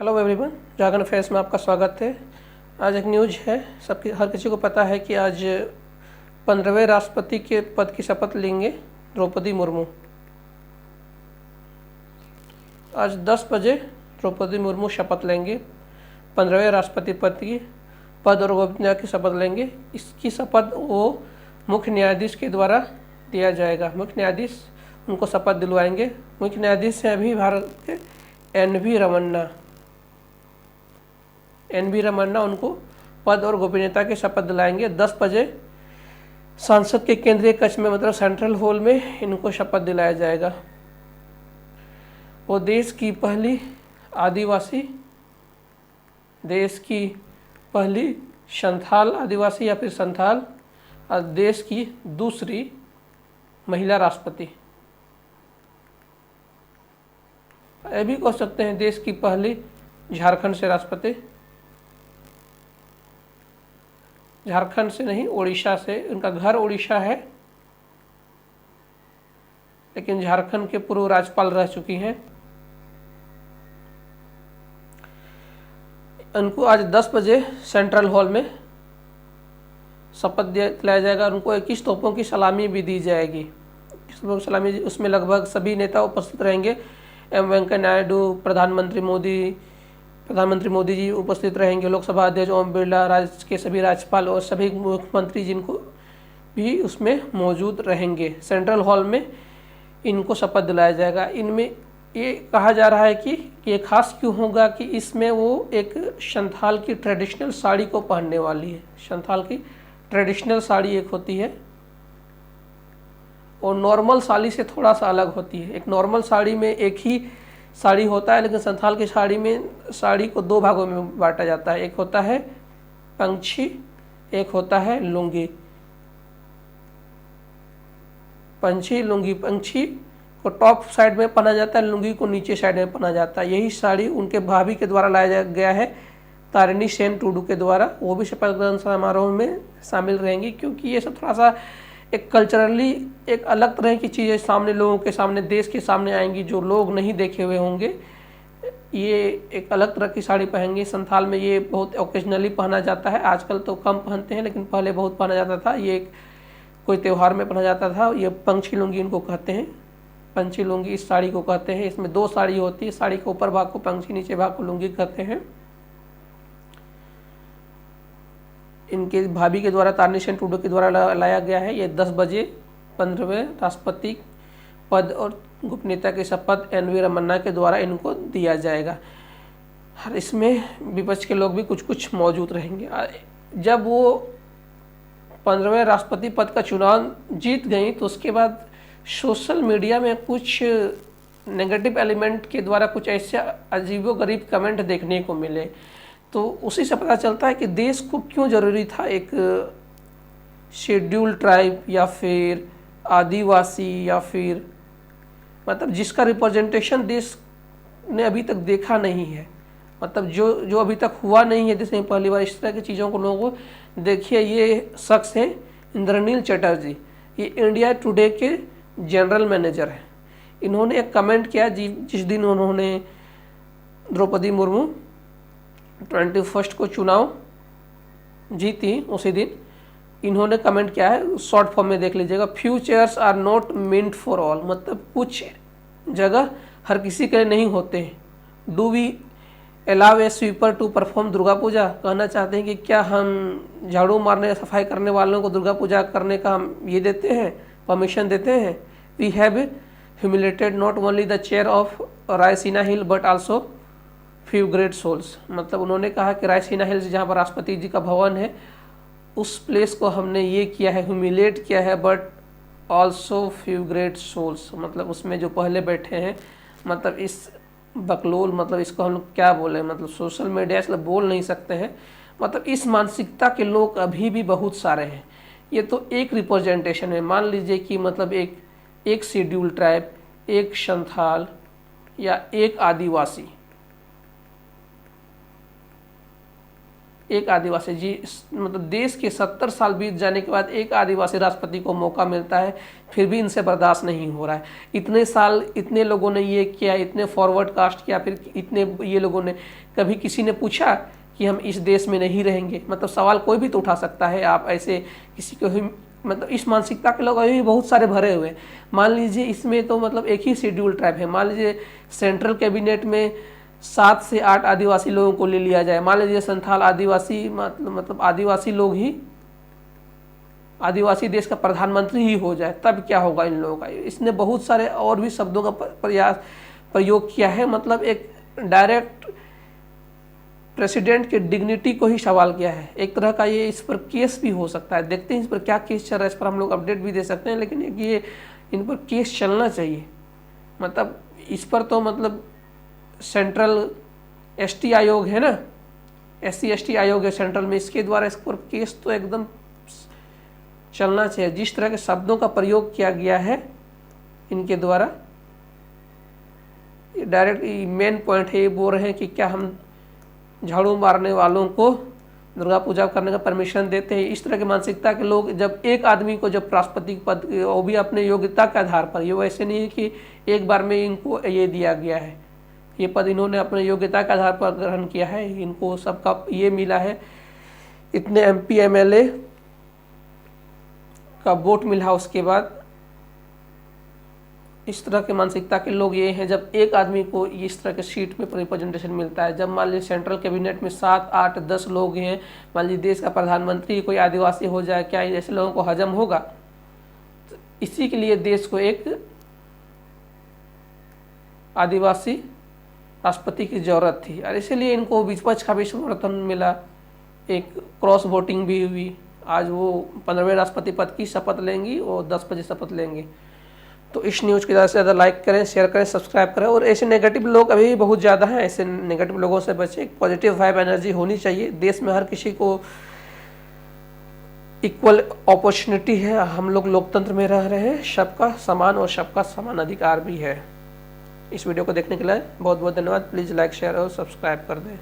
Hello everyone, dragon affairs में आपका स्वागत है। आज एक न्यूज है, सबकी हर किसी को पता है कि आज 15वें राष्ट्रपति के पद की शपथ लेंगे द्रौपदी मुर्मू। आज 10 बजे द्रौपदी मुर्मू शपथ लेंगे, 15वें राष्ट्रपति पद और गोपनीयता की शपथ लेंगे। इसकी शपथ वो मुख्य न्यायाधीश के द्वारा दिया जाएगा। मुख्य न्यायाधीश उनको शपथ दिलवाएंगे। मुख्य न्यायाधीश हैं अभी भारत के एन वी रमन्ना उनको पद और गोपनीयता की शपथ दिलाएंगे। 10 बजे संसद के केंद्रीय कक्ष में मतलब सेंट्रल हॉल में इनको शपथ दिलाया जाएगा। वो देश की पहली संथाल आदिवासी या फिर संथाल और देश की दूसरी महिला राष्ट्रपति, ये भी कह सकते हैं देश की पहली झारखंड से राष्ट्रपति। झारखंड से नहीं, ओडिशा से। उनका घर ओडिशा है लेकिन झारखंड के पूर्व राज्यपाल रह चुकी हैं। उनको आज 10 बजे सेंट्रल हॉल में शपथ दिलाया जाएगा। उनको 21 तोपों की सलामी भी दी जाएगी। सलामी उसमें लगभग सभी नेता उपस्थित रहेंगे। एम वेंकैया नायडू, प्रधानमंत्री मोदी जी उपस्थित रहेंगे। लोकसभा अध्यक्ष ओम बिरला, राज्य के सभी राज्यपाल और सभी मुख्यमंत्री जिनको भी उसमें मौजूद रहेंगे। सेंट्रल हॉल में इनको शपथ दिलाया जाएगा। इनमें ये कहा जा रहा है कि ये खास क्यों होगा कि इसमें वो एक संथाल की ट्रेडिशनल साड़ी को पहनने वाली है। संथाल की ट्रेडिशनल साड़ी एक होती है और नॉर्मल साड़ी से थोड़ा सा अलग होती है। एक नॉर्मल साड़ी में एक ही साड़ी होता है, लेकिन संथाल की साड़ी को 2 भागों में बांटा जाता है। एक होता है पंछी, एक होता है लुंगी। लुंगी पंछी को टॉप साइड में पहना जाता है, लुंगी को नीचे साइड में पहना जाता है। यही साड़ी उनके भाभी के द्वारा लाया गया है, तारिणी सेन टुडू के द्वारा। वो भी शपथ ग्रहण समारोह में शामिल रहेंगी, क्योंकि ये सब थोड़ा सा एक कल्चरली एक अलग तरह की चीज़ें सामने लोगों के सामने, देश के सामने आएंगी जो लोग नहीं देखे हुए होंगे। ये एक अलग तरह की साड़ी पहनेंगे। संथाल में ये बहुत ओकेजनली पहना जाता है, आजकल तो कम पहनते हैं लेकिन पहले बहुत पहना जाता था। ये कोई त्यौहार में पहना जाता था। ये पंछी लुंगी इनको कहते हैं, पंछी लुंगी इस साड़ी को कहते हैं। इसमें 2 साड़ी होती है, साड़ी के ऊपर भाग को पंछी, नीचे भाग को लुंगी कहते हैं। इनके भाभी के द्वारा, तारिणी सेन टुडू के द्वारा लाया गया है। ये 10 बजे 15वें राष्ट्रपति पद और गोपनीयता की शपथ एन वी रमन्ना के द्वारा इनको दिया जाएगा। और इसमें विपक्ष के लोग भी कुछ मौजूद रहेंगे। जब वो 15वें राष्ट्रपति पद का चुनाव जीत गई तो उसके बाद सोशल मीडिया में कुछ नेगेटिव एलिमेंट के द्वारा कुछ ऐसे अजीबोगरीब कमेंट देखने को मिले। तो उसी से पता चलता है कि देश को क्यों ज़रूरी था एक शेड्यूल्ड ट्राइब या फिर आदिवासी या फिर मतलब जिसका रिप्रेजेंटेशन देश ने अभी तक देखा नहीं है, मतलब जो अभी तक हुआ नहीं है देश में पहली बार। इस तरह की चीज़ों को लोगों को देखिए। ये शख्स हैं इंद्रनील चटर्जी, ये इंडिया टुडे के जनरल मैनेजर हैं। इन्होंने एक कमेंट किया जिस दिन उन्होंने द्रौपदी मुर्मू 21 को चुनाव जीती, उसी दिन इन्होंने कमेंट किया है, शॉर्ट फॉर्म में देख लीजिएगा। Few chairs are not meant for all, मतलब कुछ जगह हर किसी के लिए नहीं होते हैं। Do we allow a sweeper to perform Durga Puja, कहना चाहते हैं कि क्या हम झाड़ू मारने, सफाई करने वालों को दुर्गा पूजा करने का हम ये देते हैं, परमिशन देते हैं। We have humiliated not only the chair of Raisina hill but also few great souls, मतलब उन्होंने कहा कि रायसीना हिल्स जहाँ पर राष्ट्रपति जी का भवन है, उस प्लेस को हमने ये किया है, ह्यूमिलेट किया है, but also few great souls, मतलब उसमें जो पहले बैठे हैं, मतलब इस बकलोल, मतलब इसको हम लोग क्या बोले, मतलब सोशल मीडिया से बोल नहीं सकते हैं। मतलब इस मानसिकता के लोग अभी भी बहुत सारे हैं। ये तो एक रिप्रेजेंटेशन है। मान लीजिए कि मतलब एक शेड्यूल ट्राइब, एक संथाल या एक आदिवासी, एक आदिवासी जी मतलब देश के 70 साल बीत जाने के बाद एक आदिवासी राष्ट्रपति को मौका मिलता है, फिर भी इनसे बर्दाश्त नहीं हो रहा है। इतने साल इतने लोगों ने ये किया, इतने फॉरवर्ड कास्ट किया, फिर इतने ये लोगों ने, कभी किसी ने पूछा कि हम इस देश में नहीं रहेंगे? मतलब सवाल कोई भी तो उठा सकता है। आप ऐसे किसी को ही मतलब इस मानसिकता के लोग अभी भी बहुत सारे भरे हुए हैं। मान लीजिए इसमें तो मतलब एक ही शेड्यूल ट्राइब है, मान लीजिए सेंट्रल कैबिनेट में 7 से 8 आदिवासी लोगों को ले लिया जाए, मान लीजिए संथाल आदिवासी मतलब आदिवासी लोग ही आदिवासी देश का प्रधानमंत्री ही हो जाए, तब क्या होगा इन लोगों का? इसने बहुत सारे और भी शब्दों का प्रयोग किया है, मतलब एक डायरेक्ट प्रेसिडेंट के डिग्निटी को ही सवाल किया है। एक तरह का ये इस पर केस भी हो सकता है, देखते हैं इस पर क्या केस चल रहा है, इस पर हम लोग अपडेट भी दे सकते हैं, लेकिन एक ये इन पर केस चलना चाहिए। मतलब इस पर तो मतलब सेंट्रल एसटी आयोग है ना, SC ST आयोग है सेंट्रल में, इसके द्वारा इस पर केस तो एकदम चलना चाहिए। जिस तरह के शब्दों का प्रयोग किया गया है इनके द्वारा, डायरेक्ट मेन पॉइंट है, ये बोल रहे हैं कि क्या हम झाड़ू मारने वालों को दुर्गा पूजा करने का परमिशन देते हैं? इस तरह की मानसिकता के लोग, जब एक आदमी को जब राष्ट्रपति पद, वो भी अपने योग्यता के आधार पर, ये वैसे नहीं है कि एक बार में इनको ये दिया गया है, ये पद इन्होंने अपने योग्यता के आधार पर ग्रहण किया है, इनको सबका ये मिला है, इतने MP MLA का वोट मिला। उसके बाद इस तरह के मानसिकता के लोग ये हैं, जब एक आदमी को इस तरह के सीट में रिप्रेजेंटेशन मिलता है, जब मान लीजिए सेंट्रल कैबिनेट में 7 8 10 लोग हैं, मान लीजिए देश का प्रधानमंत्री कोई आदिवासी हो जाए, क्या ऐसे लोगों को हजम होगा? तो इसी के लिए देश को एक आदिवासी राष्ट्रपति की जरूरत थी, और इसीलिए इनको विपक्ष का भी समर्थन मिला, एक क्रॉस वोटिंग भी हुई। आज वो 15वें राष्ट्रपति पद की शपथ लेंगी और 10 बजे शपथ लेंगे। तो इस न्यूज़ को ज़्यादा से ज़्यादा लाइक करें, शेयर करें, सब्सक्राइब करें। और ऐसे नेगेटिव लोग अभी भी बहुत ज़्यादा हैं, ऐसे नेगेटिव लोगों से बचें। पॉजिटिव वाइब एनर्जी होनी चाहिए। देश में हर किसी को इक्वल अपॉर्चुनिटी है, हम लोग लोकतंत्र में रह रहे हैं, सबका समान और सबका समान अधिकार भी है। इस वीडियो को देखने के लिए बहुत बहुत धन्यवाद। प्लीज़ लाइक शेयर और सब्सक्राइब कर दें।